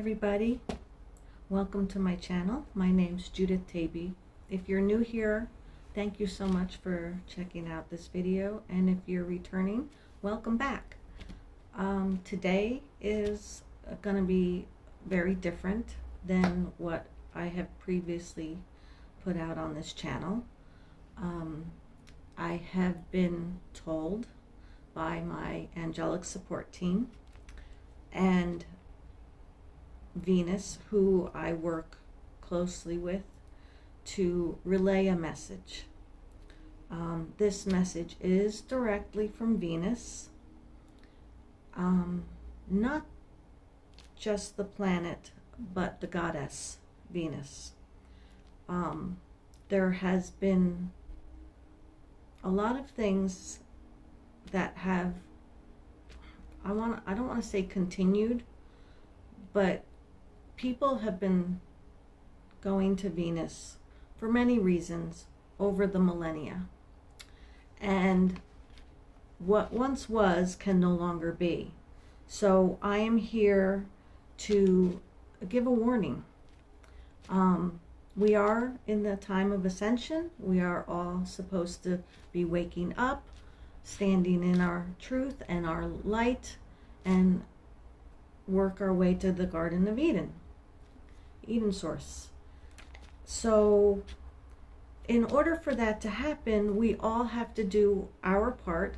everybody, welcome to my channel. My name's Judith Taby. If you're new here, thank you so much for checking out this video, and if you're returning, welcome back. Today is going to be very different than what I have previously put out on this channel. I have been told by my angelic support team and Venus, who I work closely with, to relay a message. This message is directly from Venus, not just the planet, but the goddess Venus. There has been a lot of things that have, I don't want to say continued, but people have been going to Venus for many reasons over the millennia. And what once was can no longer be. So I am here to give a warning. We are in the time of ascension. We are all supposed to be waking up, standing in our truth and our light, and work our way to the Garden of Eden source. So in order for that to happen, we all have to do our part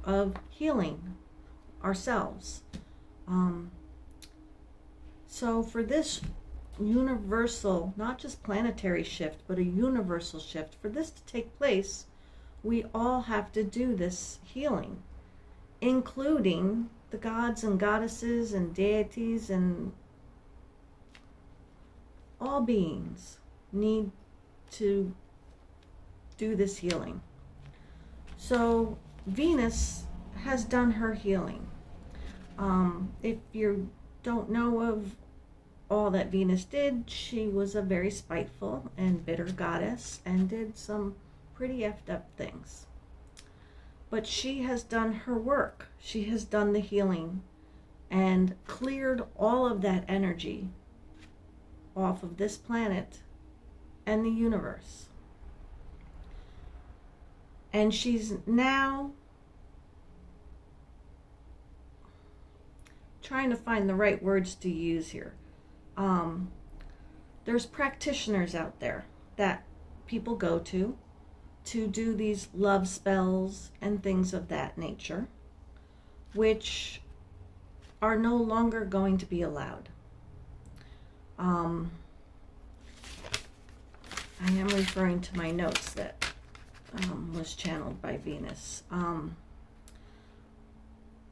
of healing ourselves. So for this universal, not just planetary shift, but a universal shift, for this to take place, we all have to do this healing, including the gods and goddesses and deities, and all beings need to do this healing. So Venus has done her healing. If you don't know of all that Venus did, she was a very spiteful and bitter goddess and did some pretty effed up things. But she has done her work. She has done the healing and cleared all of that energy off of this planet and the universe. And she's now trying to find the right words to use here. There's practitioners out there that people go to do these love spells and things of that nature, which are no longer going to be allowed. I am referring to my notes that was channeled by Venus.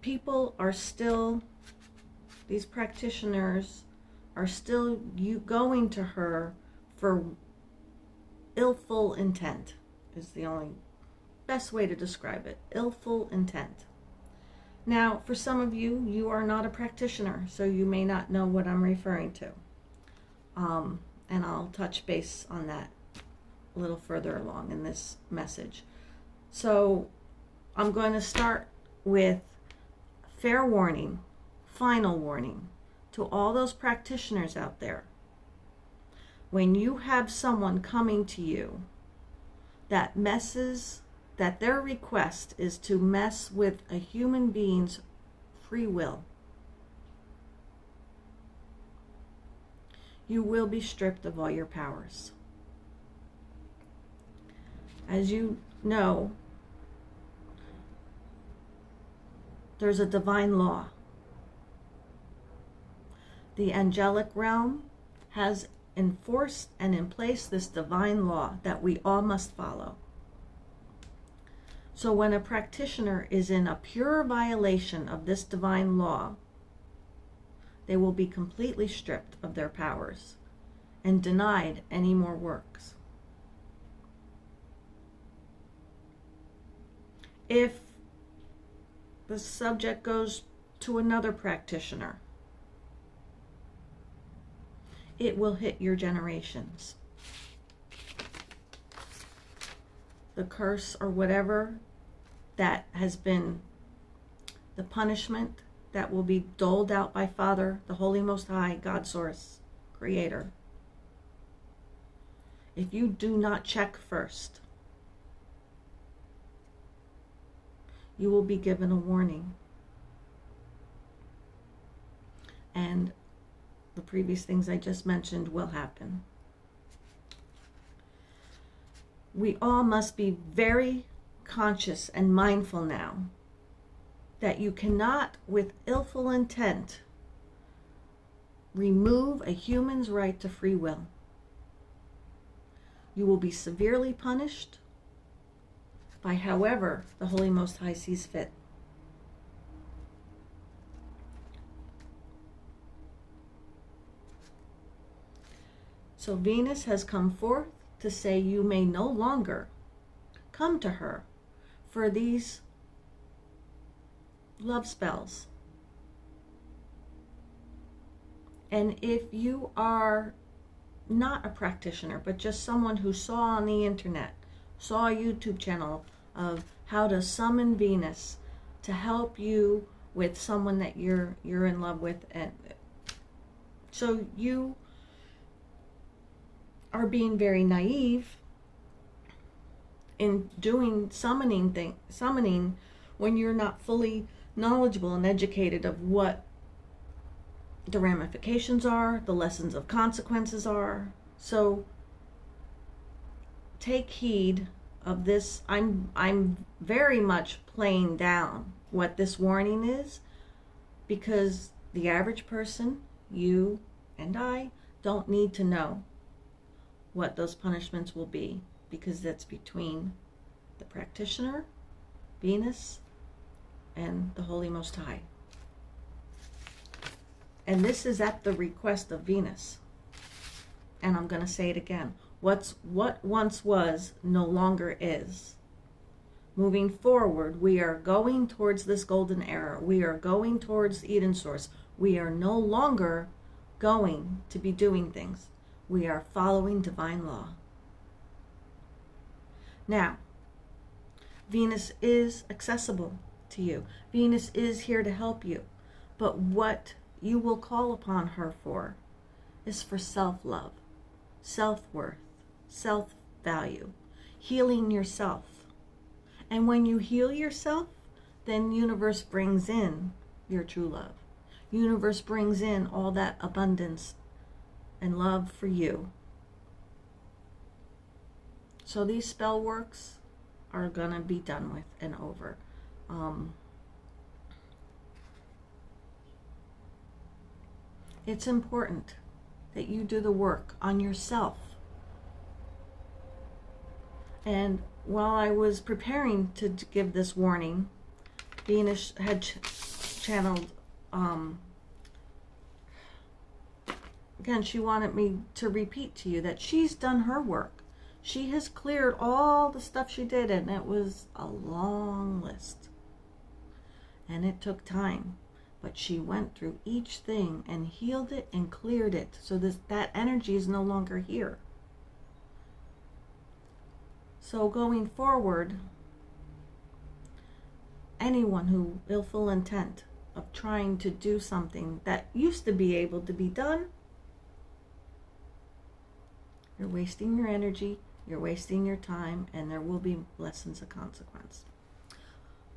People are still, these practitioners are still going to her for illful intent, is the only best way to describe it. Illful intent. Now, for some of you, you are not a practitioner, so you may not know what I'm referring to. And I'll touch base on that a little further along in this message. So I'm going to start with fair warning, final warning to all those practitioners out there. When you have someone coming to you that their request is to mess with a human being's free will, you will be stripped of all your powers. As you know, there's a divine law. The angelic realm has enforced and in place this divine law that we all must follow. So when a practitioner is in a pure violation of this divine law, they will be completely stripped of their powers and denied any more works. If the subject goes to another practitioner, it will hit your generations. The curse or whatever that has been the punishment that will be doled out by Father, the Holy Most High, God Source, Creator. If you do not check first, you will be given a warning. And the previous things I just mentioned will happen. We all must be very conscious and mindful now that you cannot, with illful intent, remove a human's right to free will. You will be severely punished by however the Holy Most High sees fit. So Venus has come forth to say you may no longer come to her for these love spells. And if you are not a practitioner, but just someone who saw on the internet, saw a YouTube channel of how to summon Venus to help you with someone that you're in love with, and so you are being very naive in doing summoning when you're not fully knowledgeable and educated of what the ramifications are, the lessons of consequences are. So take heed of this. I'm very much playing down what this warning is, because the average person, you and I, don't need to know what those punishments will be, because that's between the practitioner, Venus, and the Holy Most High. And this is at the request of Venus. And I'm going to say it again. What once was no longer is. Moving forward, we are going towards this golden era. We are going towards Eden Source. We are no longer going to be doing things. We are following divine law. Now, Venus is accessible to you. Venus is here to help you. But what you will call upon her for is for self-love, self-worth, self-value, healing yourself. And when you heal yourself, then universe brings in your true love. Universe brings in all that abundance and love for you. So these spell works are going to be done with and over. It's important that you do the work on yourself. And while I was preparing to give this warning, Venus had channeled, again, she wanted me to repeat to you that she's done her work. She has cleared all the stuff she did, and it was a long list. And it took time. But she went through each thing and healed it and cleared it, so that energy is no longer here. So going forward, anyone who willful intent of trying to do something that used to be able to be done, you're wasting your energy, you're wasting your time, and there will be lessons of consequence.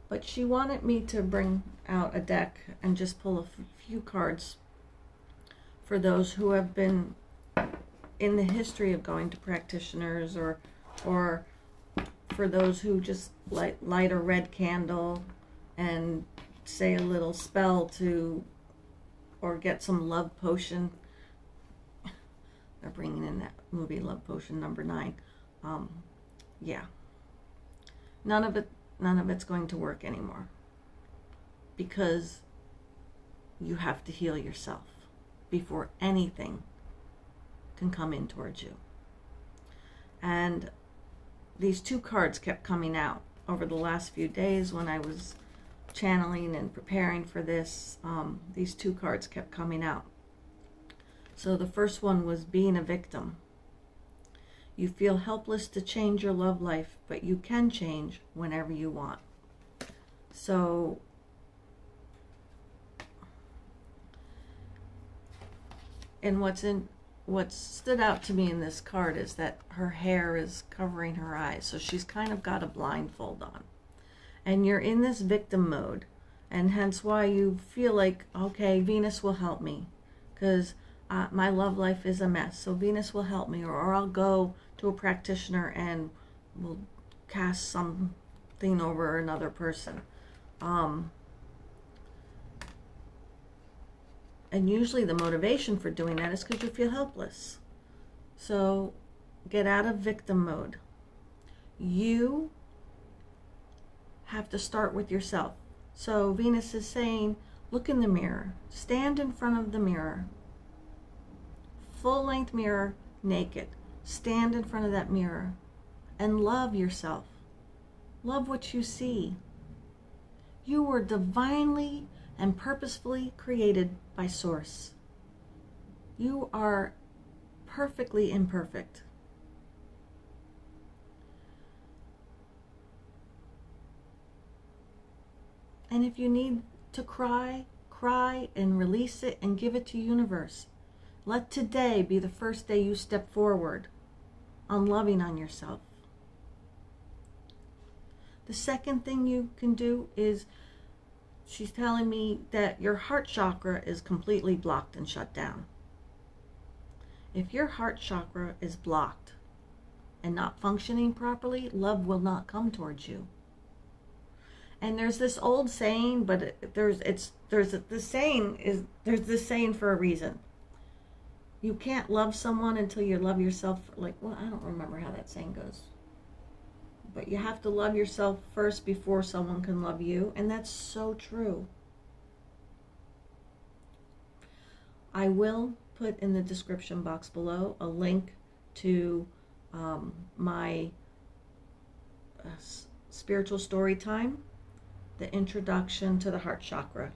But she wanted me to bring out a deck and just pull a few cards for those who have been in the history of going to practitioners, or for those who just light a red candle and say a little spell to, or get some love potion. They're bringing in that movie Love Potion #9. Yeah. None of it's going to work anymore, because you have to heal yourself before anything can come in towards you. And these two cards kept coming out over the last few days when I was channeling and preparing for this. These two cards kept coming out. So the first one was being a victim. You feel helpless to change your love life, but you can change whenever you want. So And what stood out to me in this card is that her hair is covering her eyes, so she's kind of got a blindfold on. And you're in this victim mode, and hence why you feel like, okay, Venus will help me, because my love life is a mess, so Venus will help me, or I'll go to a practitioner and we'll cast something over another person. And usually the motivation for doing that is because you feel helpless. So get out of victim mode. You have to start with yourself. So Venus is saying, look in the mirror. Stand in front of the mirror. Full-length mirror, naked. Stand in front of that mirror and love yourself. Love what you see. You were divinely and purposefully created by Source. You are perfectly imperfect. And if you need to cry, cry and release it and give it to universe. Let today be the first day you step forward on loving on yourself. The second thing you can do is, she's telling me that your heart chakra is completely blocked and shut down. If your heart chakra is blocked and not functioning properly, love will not come towards you. And there's this old saying, but there's this saying for a reason. You can't love someone until you love yourself. Like, well, I don't remember how that saying goes. But you have to love yourself first before someone can love you. And that's so true. I will put in the description box below a link to my spiritual story time, the introduction to the heart chakra.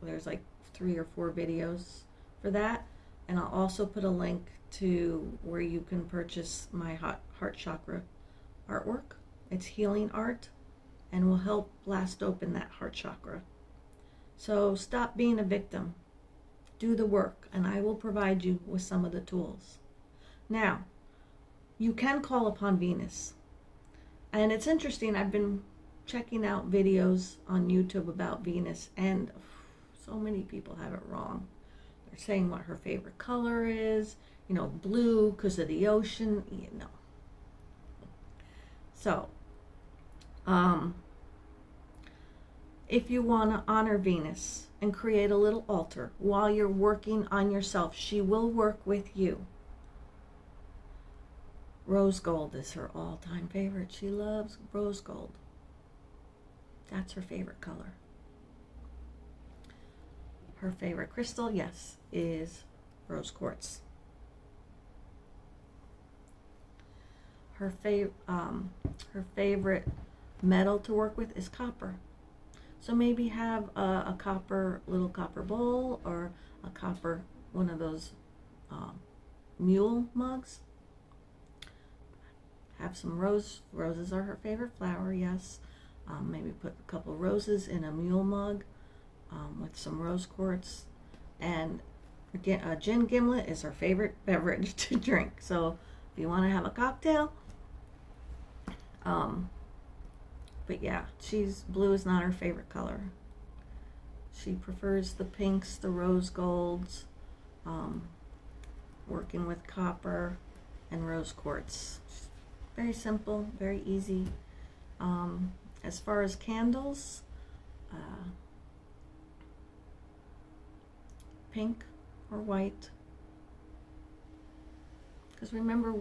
There's like 3 or 4 videos for that. And I'll also put a link to where you can purchase my heart chakra artwork. It's healing art and will help blast open that heart chakra. So stop being a victim. Do the work, and I will provide you with some of the tools. Now, you can call upon Venus. And it's interesting, I've been checking out videos on YouTube about Venus, and so many people have it wrong. They're saying what her favorite color is, you know, blue because of the ocean, you know. So, if you want to honor Venus and create a little altar while you're working on yourself, she will work with you. Rose gold is her all-time favorite. She loves rose gold. That's her favorite color. Her favorite crystal, yes, is rose quartz. Her favorite metal to work with is copper. So maybe have a little copper bowl, or a copper, one of those mule mugs. Have some roses are her favorite flower, yes. Maybe put a couple roses in a mule mug with some rose quartz. And again, a gin gimlet is her favorite beverage to drink. So if you want to have a cocktail, but yeah, blue is not her favorite color. She prefers the pinks, the rose golds, working with copper and rose quartz. Very simple, very easy. As far as candles, pink or white. Because remember,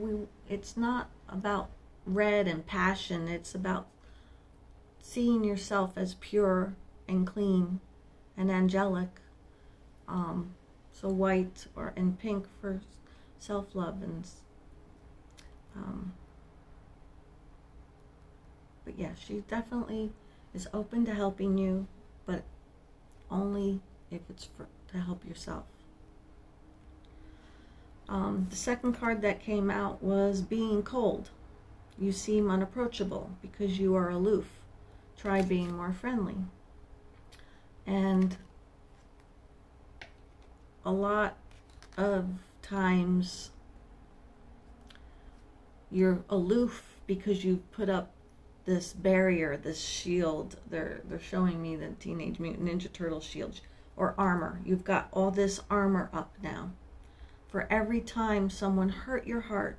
it's not about red and passion. It's about seeing yourself as pure and clean and angelic. So white and pink for self-love, and but yeah, she definitely is open to helping you, but only if it's to help yourself. The second card that came out was being cold. You seem unapproachable because you are aloof. Try being more friendly. And a lot of times you're aloof because you've put up this barrier, this shield. They're showing me the Teenage Mutant Ninja Turtle shield or armor. You've got all this armor up now. For every time someone hurt your heart,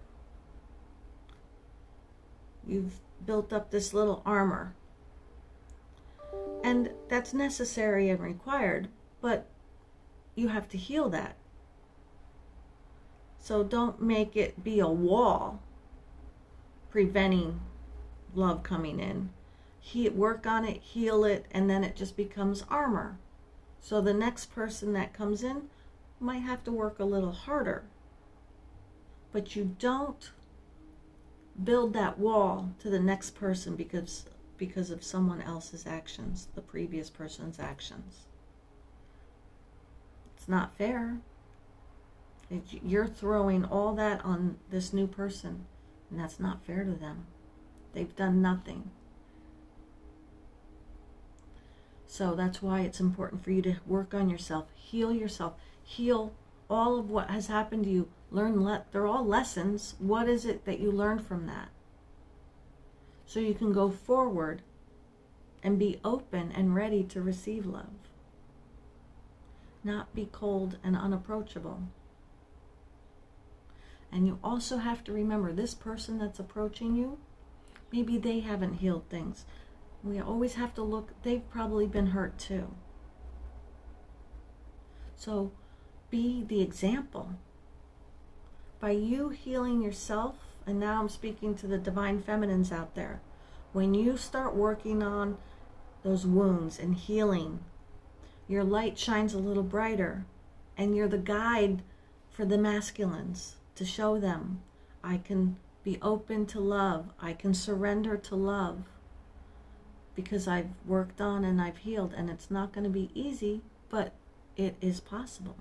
you've built up this little armor. And that's necessary and required, but you have to heal that. So don't make it be a wall preventing love coming in. Work on it, heal it, and then it just becomes armor. So the next person that comes in might have to work a little harder. But you don't build that wall to the next person because of someone else's actions, the previous person's actions. It's not fair. You're throwing all that on this new person, and that's not fair to them. They've done nothing. So that's why it's important for you to work on yourself, heal all of what has happened to you. They're all lessons. What is it that you learned from that? So you can go forward and be open and ready to receive love. Not be cold and unapproachable. And you also have to remember, this person that's approaching you, maybe they haven't healed things. We always have to look, they've probably been hurt too. So be the example. By you healing yourself, and now I'm speaking to the divine feminines out there, when you start working on those wounds and healing, your light shines a little brighter, and you're the guide for the masculines to show them, I can be open to love, I can surrender to love, because I've worked on and I've healed. And it's not going to be easy, but it is possible,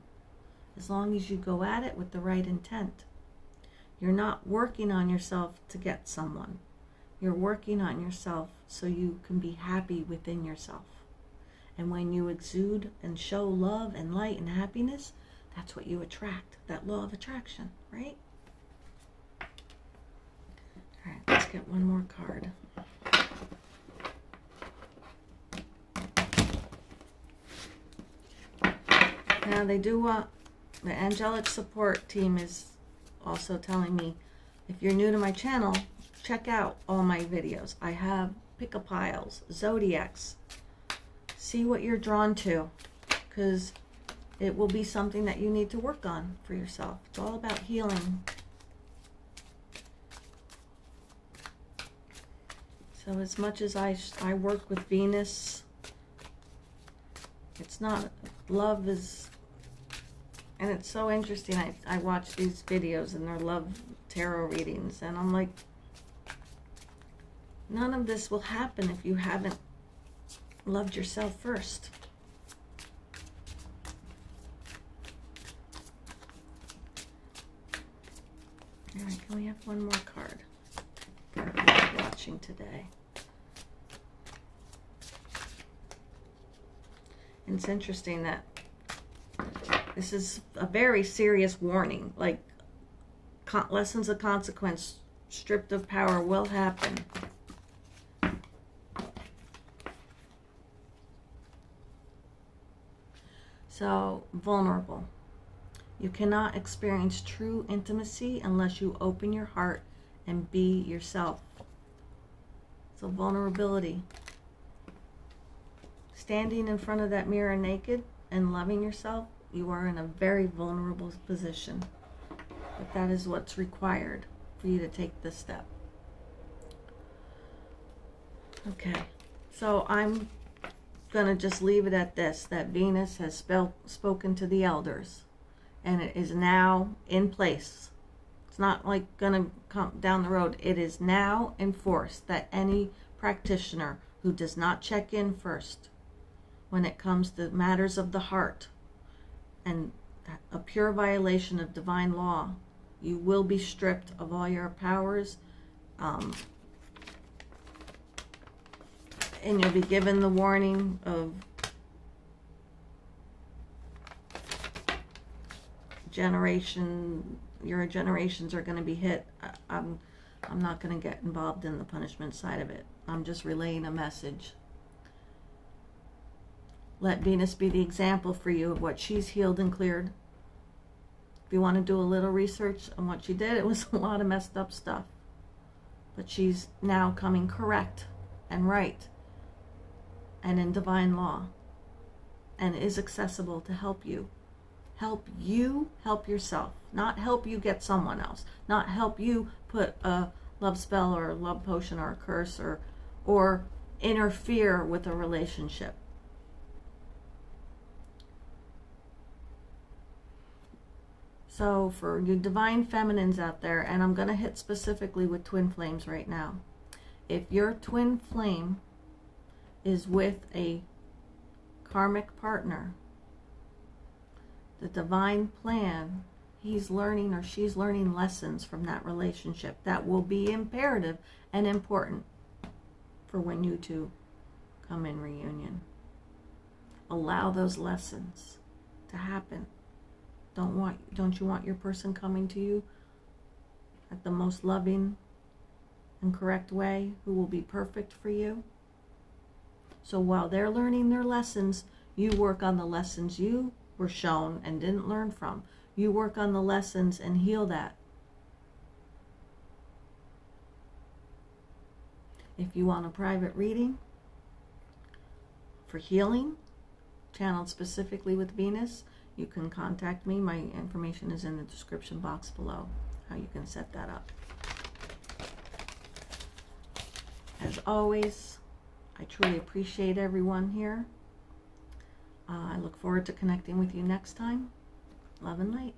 as long as you go at it with the right intent. You're not working on yourself to get someone. You're working on yourself so you can be happy within yourself. And when you exude and show love and light and happiness, that's what you attract, that law of attraction, right? All right, let's get one more card. Now they do the angelic support team is also telling me, if you're new to my channel, check out all my videos. I have pick-a-piles, zodiacs. See what you're drawn to, because it will be something that you need to work on for yourself. It's all about healing. So as much as I work with Venus, it's not, love is, and it's so interesting. I watch these videos and they're love tarot readings, and I'm like, none of this will happen if you haven't loved yourself first. All right, can we have one more card for everyone watching today? And it's interesting that this is a very serious warning, like lessons of consequence, stripped of power will happen. So, vulnerable. You cannot experience true intimacy unless you open your heart and be yourself. So, vulnerability. Standing in front of that mirror naked and loving yourself, you are in a very vulnerable position. But that is what's required for you to take this step. Okay, so I'm gonna just leave it at this, that Venus has spoken to the elders, and it is now in place. It's not like gonna come down the road. It is now enforced that any practitioner who does not check in first when it comes to matters of the heart and a pure violation of divine law, you will be stripped of all your powers, and you'll be given the warning of your generations are going to be hit. I'm not going to get involved in the punishment side of it. I'm just relaying a message. Let Venus be the example for you of what she's healed and cleared. If you want to do a little research on what she did, it was a lot of messed up stuff. But she's now coming correct and right and in divine law, and is accessible to help you. Help you help yourself, not help you get someone else, not help you put a love spell or a love potion or a curse or interfere with a relationship. So for you divine feminines out there, and I'm going to hit specifically with twin flames right now. If your twin flame is with a karmic partner, the divine plan, he's learning or she's learning lessons from that relationship that will be imperative and important for when you two come in reunion. Allow those lessons to happen. Don't you want your person coming to you at the most loving and correct way, who will be perfect for you? So while they're learning their lessons, you work on the lessons you were shown and didn't learn from. You work on the lessons and heal that. If you want a private reading for healing, channeled specifically with Venus, you can contact me. My information is in the description box below, how you can set that up. As always, I truly appreciate everyone here. I look forward to connecting with you next time. Love and light.